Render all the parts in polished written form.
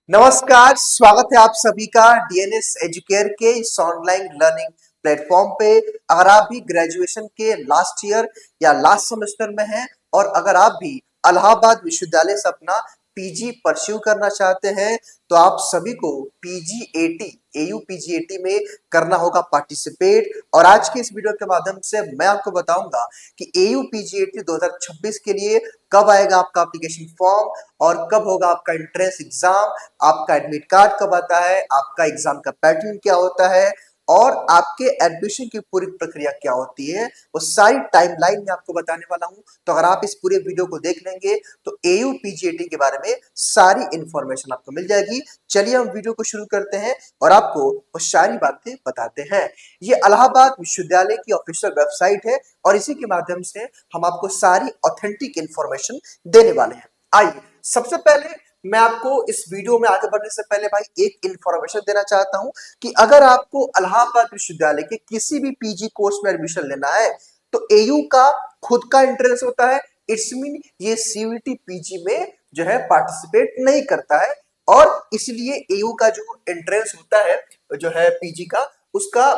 नमस्कार, स्वागत है आप सभी का डीएनएस एजुकेयर के इस ऑनलाइन लर्निंग प्लेटफॉर्म पे। अगर आप भी ग्रेजुएशन के लास्ट ईयर या लास्ट सेमेस्टर में हैं और अगर आप भी इलाहाबाद विश्वविद्यालय से अपना पीजी परस्यू करना चाहते हैं तो आप सभी को पीजीएटी एयू पीजीएटी में करना होगा पार्टिसिपेट। और आज के इस वीडियो के माध्यम से मैं आपको बताऊंगा कि एयू पीजीएटी 2026 के लिए कब आएगा आपका एप्लीकेशन फॉर्म और कब होगा आपका एंट्रेंस एग्जाम, आपका एडमिट कार्ड कब आता है, आपका एग्जाम का पैटर्न क्या होता है और आपके एडमिशन की पूरी प्रक्रिया क्या होती है, वो सारी टाइमलाइन में आपको बताने वाला हूं। तो अगर आप इस पूरे वीडियो को देख लेंगे तो एयू पीजीएटी के बारे में सारी इंफॉर्मेशन आपको मिल जाएगी। चलिए हम वीडियो को शुरू करते हैं और आपको वो सारी बातें बताते हैं। ये इलाहाबाद विश्वविद्यालय की ऑफिशियल वेबसाइट है और इसी के माध्यम से हम आपको सारी ऑथेंटिक इंफॉर्मेशन देने वाले हैं। आइए सबसे पहले मैं आपको इस वीडियो में आगे बढ़ने से पहले भाई एक इंफॉर्मेशन देना चाहता हूं कि अगर आपको इलाहाबाद विश्वविद्यालय के किसी भी पीजी कोर्स में एडमिशन लेना है तो एयू का खुद का एंट्रेंस होता है। इट्स मीन ये सीयूईटी पीजी में जो है पार्टिसिपेट नहीं करता है और इसलिए एयू का जो एंट्रेंस होता है जो है पीजी का, उसका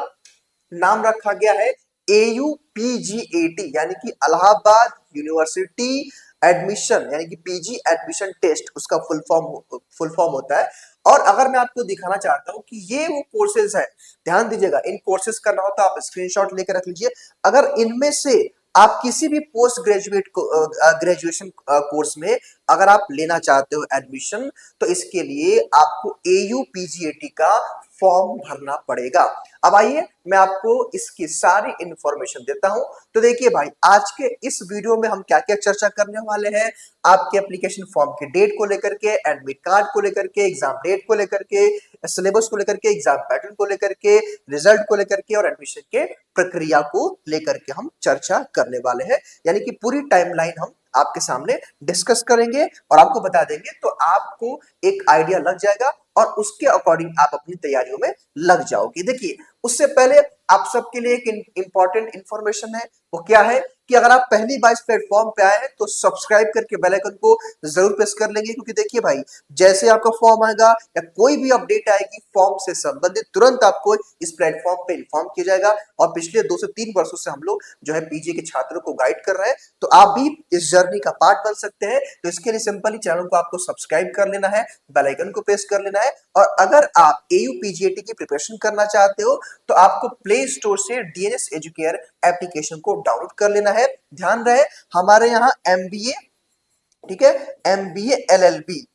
नाम रखा गया है एयू पीजीएटी यानी कि इलाहाबाद यूनिवर्सिटी एडमिशन यानी कि पीजी एडमिशन टेस्ट, उसका फुल फॉर्म होता है। और अगर मैं आपको दिखाना चाहता हूं कि ये वो कोर्सेज है, ध्यान दीजिएगा, इन कोर्सेज करना हो तो आप स्क्रीनशॉट लेकर रख लीजिए। अगर इनमें से आप किसी भी पोस्ट ग्रेजुएट ग्रेजुएशन कोर्स में अगर आप लेना चाहते हो एडमिशन तो इसके लिए आपको एयू पीजीएटी का फॉर्म भरना पड़ेगा। अब आइए मैं आपको इसकी सारी इंफॉर्मेशन देता हूं। तो देखिए भाई, आज के इस वीडियो में हम क्या क्या चर्चा करने वाले हैं, आपके एप्लीकेशन फॉर्म के डेट को लेकर के, एडमिट कार्ड को लेकर के, एग्जाम डेट को लेकर के, सिलेबस को लेकर के, एग्जाम पैटर्न को लेकर के, रिजल्ट को लेकर के और एडमिशन के प्रक्रिया को लेकर के हम चर्चा करने वाले हैं। यानी कि पूरी टाइमलाइन हम आपके सामने डिस्कस करेंगे और आपको बता देंगे तो आपको एक आइडिया लग जाएगा और उसके अकॉर्डिंग आप अपनी तैयारियों में लग जाओगे। देखिए, उससे पहले आप सबके लिए एक इंपॉर्टेंट इंफॉर्मेशन है। वो क्या है कि अगर आप पहली बार इस प्लेटफॉर्म पे आए हैं तो सब्सक्राइब करके बेल आइकन को जरूर प्रेस कर लेंगे, क्योंकि देखिए भाई, जैसे आपका फॉर्म आएगा या कोई भी अपडेट आएगी फॉर्म से संबंधित, तुरंत आपको इस प्लेटफॉर्म पे इन्फॉर्म किया जाएगा। और पिछले 2 से 3 वर्षों से हम लोग जो है पीजी के छात्रों को गाइड कर रहे हैं, तो आप भी इस जर्नी का पार्ट बन सकते हैं। तो इसके लिए सिंपली चैनल को आपको सब्सक्राइब कर लेना है, बेल आइकन को प्रेस कर लेना है। और अगर आप एयू पीजीएटी की प्रिपरेशन करना चाहते हो तो आपको प्ले स्टोर से डीएनएस एजुकेयर एप्लीकेशन को डाउनलोड कर लेना है। ध्यान रहे, हमारे यहाँ एमबीए, ठीक है, एमबीए एलएलबी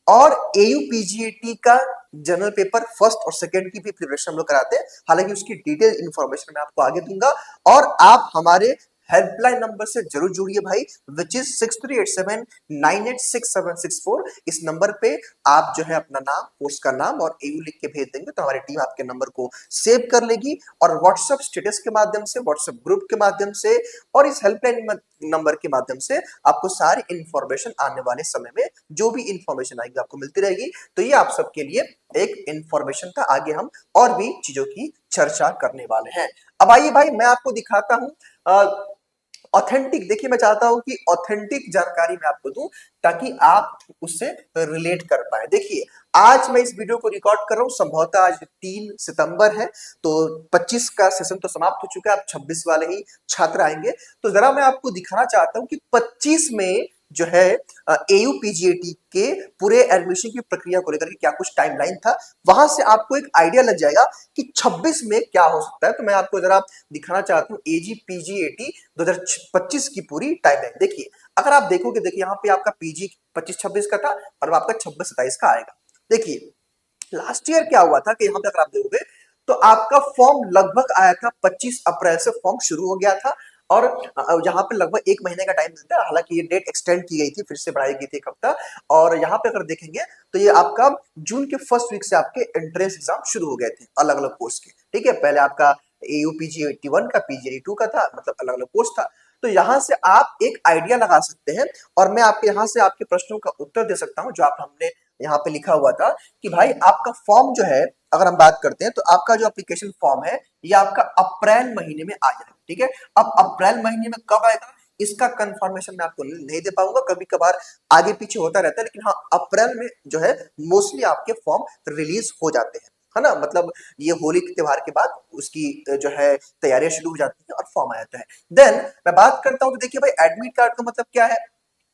और एयू पीजीएटी का जनरल पेपर फर्स्ट और सेकंड की भी प्रिपरेशन हम लोग कराते हैं। हालांकि उसकी डिटेल इंफॉर्मेशन मैं आपको आगे दूंगा। और आप हमारे हेल्पलाइन नंबर से जरूर जुड़िए भाई, विच इज 6387986764। इस नंबर पे आप जो है अपना नाम, कोर्स का नाम और एयू लिख के भेज देंगे तो हमारी टीम आपके नंबर को सेव कर लेगी और व्हाट्सएप स्टेटस के माध्यम से, व्हाट्सएप ग्रुप के माध्यम से और इस हेल्पलाइन नंबर के माध्यम से आपको सारी इंफॉर्मेशन आने वाले समय में जो भी इंफॉर्मेशन आएगी आपको मिलती रहेगी। तो ये आप सबके लिए एक इंफॉर्मेशन था। आगे हम और भी चीजों की चर्चा करने वाले हैं। अब आइए भाई, मैं आपको दिखाता हूं ऑथेंटिक। देखिए, मैं चाहता हूं कि ऑथेंटिक जानकारी मैं आपको दूं ताकि आप उससे रिलेट कर पाए। देखिए, आज मैं इस वीडियो को रिकॉर्ड कर रहा हूं, संभवतः आज 3 सितंबर है, तो 25 का सेशन तो समाप्त हो चुका है, अब 26 वाले ही छात्र आएंगे। तो जरा मैं आपको दिखाना चाहता हूं कि 25 में जो है एयू पीजीएटी के पूरे एडमिशन की प्रक्रिया को लेकर के क्या कुछ टाइमलाइन था, वहां से आपको एक आइडिया लग जाएगा कि 26 में क्या हो सकता है। तो मैं आपको जरा दिखाना चाहता हूं एजी पीजीएटी 2025 की पूरी टाइमलाइन। देखिए, अगर आप देखोगे, देखिए यहाँ पे आपका पीजी 25-26 का था और आपका 26-27 का आएगा। देखिए, लास्ट ईयर क्या हुआ था कि यहाँ पे अगर आप देखोगे तो आपका फॉर्म लगभग आया था 25 अप्रैल से फॉर्म शुरू हो गया था और यहाँ पे लगभग 1 महीने का टाइम मिलता है। हालांकि ये डेट एक्सटेंड की गई थी, फिर से बढ़ाई गई थी 1 हफ्ता। और यहाँ पे अगर देखेंगे तो ये आपका जून के फर्स्ट वीक से आपके एंट्रेंस एग्जाम शुरू हो गए थे अलग अलग कोर्स के। ठीक है, पहले आपका एयू पीजी 81 का, पीजी 82 का था, मतलब अलग अलग कोर्स था। तो यहाँ से आप एक आइडिया लगा सकते हैं और मैं आपके यहाँ से आपके प्रश्नों का उत्तर दे सकता हूँ जो आप हमने यहाँ पे लिखा हुआ था कि भाई आपका फॉर्म जो है, अगर हम बात करते हैं तो आपका जो एप्लीकेशन फॉर्म है ये आपका अप्रैल महीने में आ जाएगा। ठीक है, अब अप्रैल महीने में कब आएगा इसका कंफर्मेशन मैं आपको नहीं दे पाऊंगा, कभी कभार आगे पीछे होता रहता है, लेकिन हाँ अप्रैल में जो है मोस्टली आपके फॉर्म रिलीज हो जाते हैं, है ना। मतलब ये होली के त्योहार के बाद उसकी जो है तैयारियां शुरू हो जाती है और फॉर्म आ जाता है। देन मैं बात करता हूं तो देखिए भाई एडमिट कार्ड का मतलब क्या है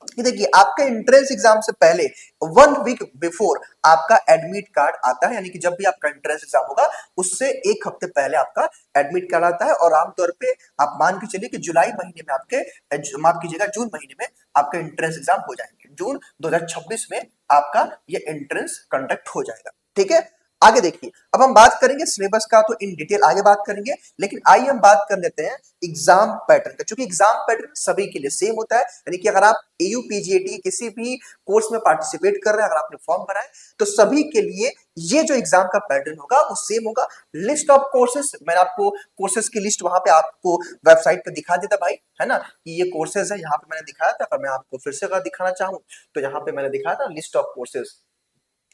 कि देखिए आपका एंट्रेंस एग्जाम से पहले 1 वीक बिफोर आपका एडमिट कार्ड आता है, यानी कि जब भी आपका एंट्रेंस एग्जाम होगा उससे 1 हफ्ते पहले आपका एडमिट कार्ड आता है। और आमतौर पे आप मान के चलिए कि जुलाई महीने में आपके माफ कीजिएगा जून महीने में आपका एंट्रेंस एग्जाम हो जाएंगे, जून 2026 में आपका ये एंट्रेंस कंडक्ट हो जाएगा, ठीक है। आगे देखिए, अब हम बात करेंगे सिलेबस का तो इन डिटेल आगे बात करेंगे, लेकिन आइए हम बात कर लेते हैं एग्जाम पैटर्न का, क्योंकि एग्जाम पैटर्न सभी के लिए सेम होता है। यानी कि अगर आप एयू पीजीएटी के किसी भी कोर्स में पार्टिसिपेट कर रहे हैं, अगर आपने फॉर्म भरा है तो सभी के लिए ये जो एग्जाम का पैटर्न होगा वो सेम होगा। लिस्ट ऑफ कोर्सेज, मैंने आपको कोर्सेज की लिस्ट वहां पे आपको वेबसाइट पे दिखा देता भाई, है ना, कि ये कोर्सेज है, यहाँ पे मैंने दिखाया था। अगर मैं आपको फिर से अगर दिखाना चाहूँ तो यहाँ पे मैंने दिखाया था लिस्ट ऑफ कोर्सेज।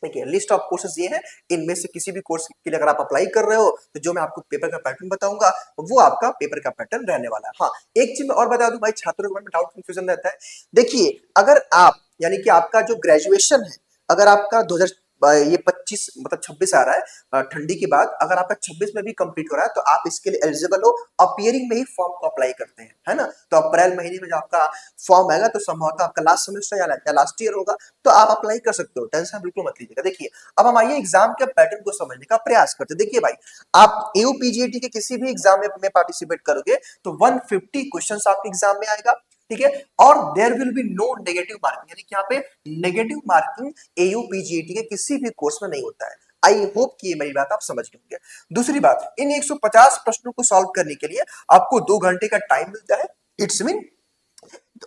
देखिए लिस्ट ऑफ कोर्सेज ये है, इनमें से किसी भी कोर्स के लिए अगर आप अप्लाई कर रहे हो तो जो मैं आपको पेपर का पैटर्न बताऊंगा वो आपका पेपर का पैटर्न रहने वाला है। हाँ, एक चीज मैं और बता दूं भाई, छात्रों के मन में डाउट कंफ्यूजन रहता है। देखिए अगर आप यानी कि आपका जो ग्रेजुएशन है, अगर आपका 2000 ये 25 मतलब 26 आ रहा है ठंडी के बाद, अगर आपका 26 में भी कंप्लीट हो रहा है तो आप इसके लिए एलिजिबल हो। अपियरिंग में ही फॉर्म को अप्लाई करते हैं, है ना। तो अप्रैल महीने में जब आपका फॉर्म आएगा तो संभवतः आपका लास्ट सेमेस्टर या लास्ट ईयर होगा, तो आप अप्लाई कर सकते हो, टेंशन बिल्कुल मत लीजिएगा। देखिए अब हम आइए एग्जाम के पैटर्न को समझने का प्रयास करते हैं। देखिए भाई, आप एयूपीजीएटी के किसी भी एग्जाम में पार्टिसिपेट करोगे तो 150 क्वेश्चन आपके एग्जाम में आएगा, ठीक है। और there will be no negative marking, यानी कि यहाँ पे नेगेटिव मार्किंग एयूपीजीएटी के किसी भी कोर्स में नहीं होता है। आई होप कि ये मेरी बात आप समझ गए होंगे। दूसरी बात, इन 150 प्रश्नों को सॉल्व करने के लिए आपको 2 घंटे का टाइम मिलता है, इट्स मीन।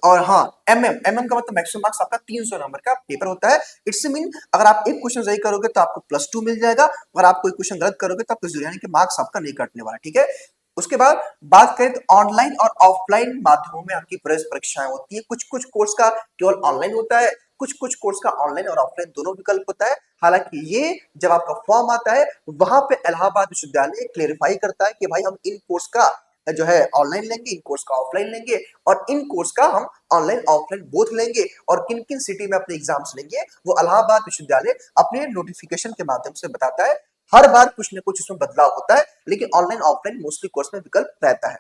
और हाँ, एमएम का मतलब मैक्सिमम मार्क्स आपका 300 नंबर का पेपर होता है। इट्स मीन अगर आप एक क्वेश्चन सही करोगे तो आपको +2 मिल जाएगा, अगर आप कोई क्वेश्चन गलत करोगे तो आपको 0, यानी कि मार्क्स आपका नहीं कटने वाला, ठीक है। उसके बाद बात करें तो ऑनलाइन और ऑफलाइन माध्यमों में आपकी प्रवेश परीक्षाएं होती है। कुछ कुछ कोर्स का केवल ऑनलाइन होता है, कुछ कुछ कोर्स का ऑनलाइन और ऑफलाइन दोनों विकल्प होता है। हालांकि ये जब आपका फॉर्म आता है वहां पे इलाहाबाद विश्वविद्यालय क्लेरिफाई करता है कि भाई हम इन कोर्स का जो है ऑनलाइन लेंगे, इन कोर्स का ऑफलाइन लेंगे, और इन कोर्स का हम ऑनलाइन ऑफलाइन बोथ लेंगे, और किन किन सिटी में अपने एग्जाम्स लेंगे वो इलाहाबाद विश्वविद्यालय अपने नोटिफिकेशन के माध्यम से बताता है। हर बार कुछ न कुछ इसमें बदलाव होता है, लेकिन ऑनलाइन ऑफलाइन मोस्टली कोर्स में विकल्प रहता है,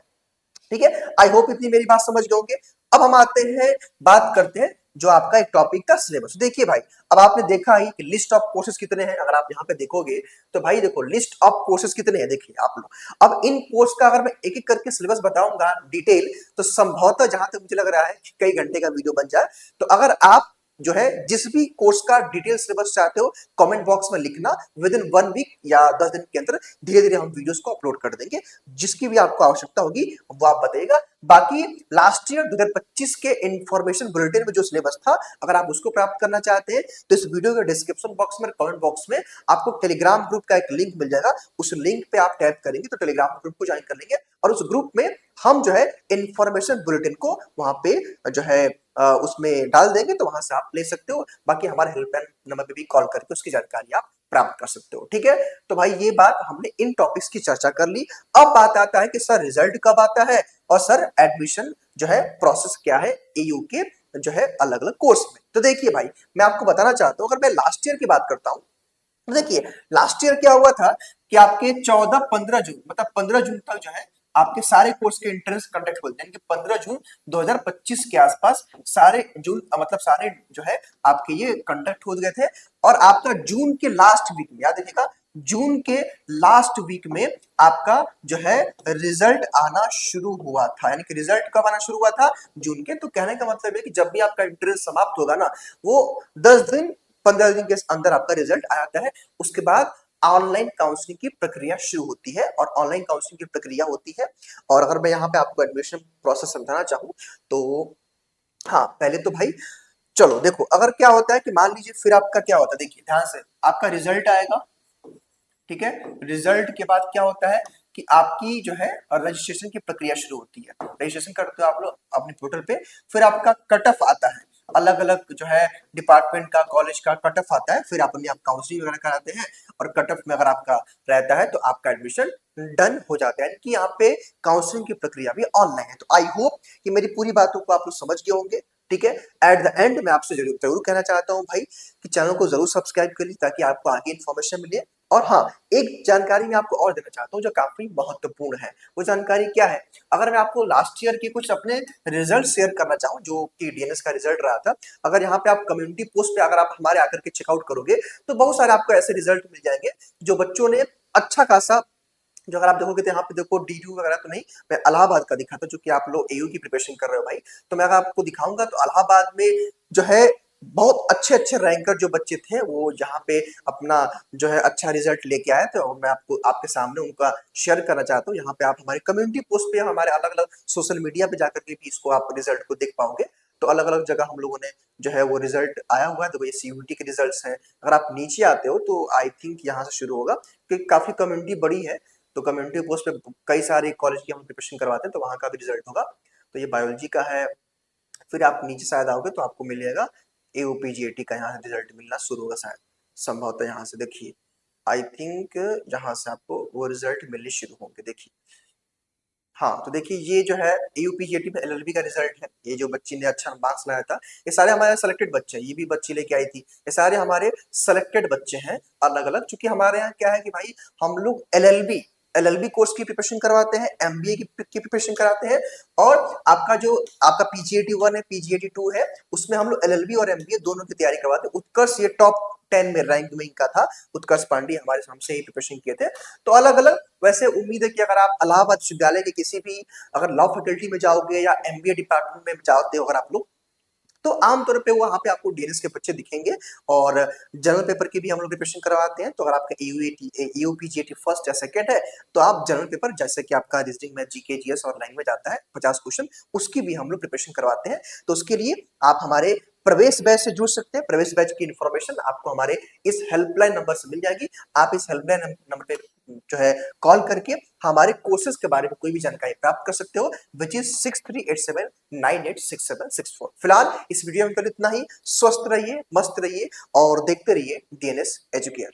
ठीक है। आई होप इतनी मेरी बात समझ गए होंगे। अब हम आते हैं, बात करते हैं जो आपका एक टॉपिक का सिलेबस। देखिए भाई, अब आपने देखा ही कि लिस्ट ऑफ कोर्सेज कितने हैं, अगर आप यहाँ पे देखोगे तो भाई देखो लिस्ट ऑफ कोर्सेज कितने हैं, देखिए आप लोग। अब इन कोर्स का अगर मैं एक एक करके सिलेबस बताऊंगा डिटेल, तो संभवतः जहां तक मुझे लग रहा है कि कई घंटे का वीडियो बन जाए। तो अगर आप जो है जिस भी कोर्स का डिटेल सिलेबस चाहते हो कमेंट बॉक्स में लिखना, विद इन 1 वीक या 10 दिन के अंदर धीरे धीरे हम वीडियोस को अपलोड कर देंगे। जिसकी भी आपको आवश्यकता होगी वो आप बताइएगा। बाकी लास्ट ईयर 2025 के इंफॉर्मेशन बुलेटिन में जो सिलेबस था, अगर आप उसको प्राप्त करना चाहते हैं तो इस वीडियो के डिस्क्रिप्शन बॉक्स में, कमेंट बॉक्स में आपको टेलीग्राम ग्रुप का एक लिंक मिल जाएगा। उस लिंक पे आप टैप करेंगे तो टेलीग्राम ग्रुप को ज्वाइन कर लेंगे, और उस ग्रुप में हम जो है इंफॉर्मेशन बुलेटिन को वहां पे जो है उसमें डाल देंगे, तो वहां से आप ले सकते हो। बाकी हमारे हेल्पलाइन नंबर पे भी कॉल करके उसकी जानकारी आप प्राप्त कर सकते हो, ठीक है। तो भाई ये बात हमने इन टॉपिक्स की चर्चा कर ली। अब बात आता है कि सर रिजल्ट कब आता है, और सर एडमिशन जो है प्रोसेस क्या है एयू के जो है अलग अलग कोर्स में। तो देखिए भाई, मैं आपको बताना चाहता हूं, अगर मैं लास्ट ईयर की बात करता हूं तो देखिए लास्ट ईयर क्या हुआ था कि आपके 14-15 जून मतलब 15 जून तक जो है आपके सारे कोर्स के एंट्रेंस कंडक्ट हुए, यानी कि 15 जून 2025 के आसपास सारे जून मतलब सारे जो है आपके ये कंडक्ट हो गए थे। और आपका जून के लास्ट वीक में, याद रखिएगा, जून के लास्ट वीक में आपका जो है रिजल्ट आना शुरू हुआ था। यानी कि रिजल्ट कब आना शुरू हुआ था, जून के। तो कहने का मतलब है कि जब भी आपका एंट्रेंस समाप्त होगा ना, वो 10 दिन 15 दिन के अंदर आपका रिजल्ट आ जाता है। उसके बाद ऑनलाइन काउंसलिंग की प्रक्रिया शुरू होती है, और ऑनलाइन काउंसलिंग की प्रक्रिया होती है। और अगर मैं यहाँ पे आपको एडमिशन प्रोसेस समझाना चाहूँ तो हाँ, पहले तो भाई चलो देखो, अगर क्या होता है कि मान लीजिए फिर आपका क्या होता है, देखिए ध्यान से, आपका रिजल्ट आएगा, ठीक है। रिजल्ट के बाद क्या होता है कि आपकी जो है रजिस्ट्रेशन की प्रक्रिया शुरू होती है। रजिस्ट्रेशन करते हो आप लोग अपने पोर्टल पे, फिर आपका कट ऑफ आता है। अलग अलग जो है डिपार्टमेंट का, कॉलेज का कट ऑफ आता है, फिर अपने आप काउंसलिंग वगैरह कराते हैं, और कट ऑफ में अगर आपका रहता है तो आपका एडमिशन डन हो जाता है। यानी कि यहाँ पे काउंसलिंग की प्रक्रिया भी ऑनलाइन है। तो आई होप कि मेरी पूरी बातों को आप लोग समझ गए होंगे। ठीक है, एट द एंड मैं आपसे जरूर जरूर कहना चाहता हूँ भाई कि चैनल को जरूर सब्सक्राइब करिए ताकि आपको आगे इन्फॉर्मेशन मिले। और हाँ, एक जानकारी मैं आपको और देना चाहता हूँ जो काफी महत्वपूर्ण है। वो जानकारी क्या है? अगर मैं आपको लास्ट ईयर के कुछ अपने रिजल्ट शेयर करना चाहूँ, जो कि डीएनएस का रिजल्ट रहा था, अगर यहाँ पे आप कम्युनिटी पोस्ट पे अगर आप हमारे आकर के चेकआउट करोगे तो बहुत सारे आपको ऐसे रिजल्ट मिल जाएंगे जो बच्चों ने अच्छा खासा, जो अगर आप देखोगे तो यहाँ पे देखो डीयू वगैरह तो नहीं, मैं इलाहाबाद का दिखा था, क्योंकि आप लोग एयू की प्रिपरेशन कर रहे हो भाई। तो मैं अगर आपको दिखाऊंगा तो इलाहाबाद में जो है बहुत अच्छे अच्छे रैंकर जो बच्चे थे वो यहाँ पे अपना जो है अच्छा रिजल्ट लेके आए थे, और मैं आपको आपके सामने उनका शेयर करना चाहता हूँ। यहाँ पे आप हमारे कम्युनिटी पोस्ट पे, हमारे अलग अलग सोशल मीडिया पे जाकर के भी इसको आप रिजल्ट को देख पाओगे। तो अलग अलग जगह हम लोगों ने जो है वो रिजल्ट आया हुआ है। तो ये सीयूटी के रिजल्ट्स हैं। अगर आप नीचे आते हो तो आई थिंक यहाँ से शुरू होगा, क्योंकि काफी कम्युनिटी बड़ी है। तो कम्युनिटी पोस्ट पे कई सारे कॉलेज की हम प्रिपरेशन करवाते हैं, तो वहाँ का भी रिजल्ट होगा। तो ये बायोलॉजी का है। फिर आप नीचे शायद आओगे तो आपको मिलेगा एओपीजीएटी का, यहाँ से रिजल्ट मिलना शुरू होगा शायद, संभवतः यहाँ से देखिए। आई थिंक यहाँ से आपको वो रिजल्ट मिलने शुरू होंगे, देखिए। हाँ, तो देखिए ये जो है यूपीजीटी में एलएलबी का रिजल्ट है। ये जो बच्ची ने अच्छा मार्क्स लाया था, ये सारे हमारे सेलेक्टेड बच्चे हैं। ये भी बच्ची लेके आई थी, ये सारे हमारे सेलेक्टेड बच्चे हैं अलग अलग। चूंकि हमारे यहाँ क्या है कि भाई हम लोग एलएलबी एलएलबी कोर्स की प्रिपरेशन करवाते हैं, एमबीए की प्रिपरेशन कराते हैं, और आपका जो आपका पीजीएटी 1 है, पीजीएटी 2 है, उसमें हम लोग एलएलबी और एमबीए दोनों की तैयारी करवाते हैं। उत्कर्ष ये टॉप 10 में रैंक में इनका था, उत्कर्ष पांडे हमारे हमसे ही प्रिपरेशन किए थे। तो अलग अलग, वैसे उम्मीद है कि अगर आप इलाहाबाद विश्वविद्यालय के किसी भी अगर लॉ फैकल्टी में जाओगे या एमबीए डिपार्टमेंट में जाते हो अगर आप लोग, तो आमतौर पे वहां पे आपको डीएनएस के बच्चे दिखेंगे। और जनरल पेपर की भी हम लोग प्रिपरेशन करवाते हैं। तो अगर आपका यूपीजीएटी फर्स्ट या सेकंड है तो आप जनरल पेपर, जैसे कि आपका रीजनिंग में जीके जीएस और लैंग्वेज आता है 50 क्वेश्चन, उसकी भी हम लोग प्रिपरेशन करवाते हैं। तो उसके लिए आप हमारे प्रवेश बैच से जुड़ सकते हैं। प्रवेश बैच की इन्फॉर्मेशन आपको हमारे इस हेल्पलाइन नंबर से मिल जाएगी। आप इस हेल्पलाइन नंबर पे जो है कॉल करके हमारे कोर्सेज के बारे में कोई भी जानकारी प्राप्त कर सकते हो, विच इज 6387986764। फिलहाल इस वीडियो में तो इतना ही। स्वस्थ रहिए, मस्त रहिए और देखते रहिए डीएनएस एजुकेयर।